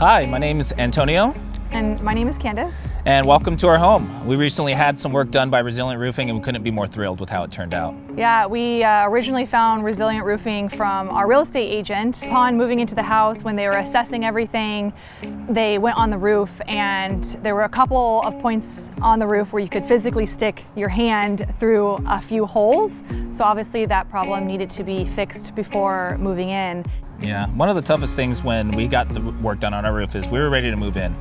Hi, my name is Antonio. And my name is Candice. And welcome to our home. We recently had some work done by Resilient Roofing and we couldn't be more thrilled with how it turned out. Yeah, we originally found Resilient Roofing from our real estate agent. Upon moving into the house, when they were assessing everything, they went on the roof and there were a couple of points on the roof where you could physically stick your hand through a few holes. So obviously that problem needed to be fixed before moving in. Yeah, one of the toughest things when we got the work done on our roof is we were ready to move in.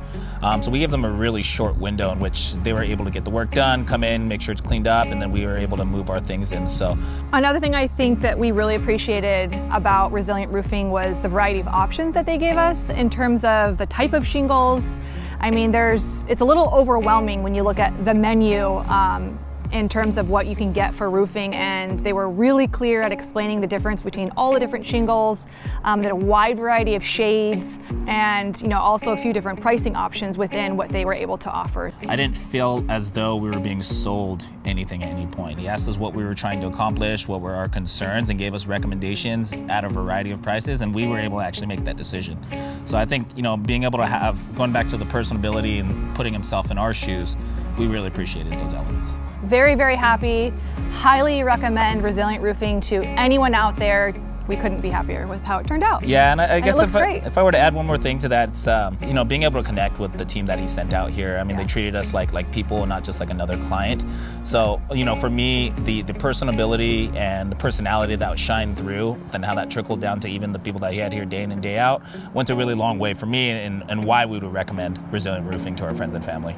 So we gave them a really short window in which they were able to get the work done, come in, make sure it's cleaned up, and then we were able to move our things in. So another thing I think that we really appreciated about Resilient Roofing was the variety of options that they gave us in terms of the type of shingles. I mean, it's a little overwhelming when you look at the menu in terms of what you can get for roofing, and they were really clear at explaining the difference between all the different shingles, a wide variety of shades, and also a few different pricing options within what they were able to offer. I didn't feel as though we were being sold anything at any point. He asked us what we were trying to accomplish, what were our concerns, and gave us recommendations at a variety of prices, and we were able to actually make that decision. So I think being able to going back to the personability and putting himself in our shoes, we really appreciated those elements. Very, very happy. Highly recommend Resilient Roofing to anyone out there. We couldn't be happier with how it turned out. Yeah, and I guess if I were to add one more thing to that, it's being able to connect with the team that he sent out here. I mean, They treated us like people and not just like another client. So, for me, the personability and the personality that shined through, and how that trickled down to even the people that he had here day in and day out, went a really long way for me and why we would recommend Resilient Roofing to our friends and family.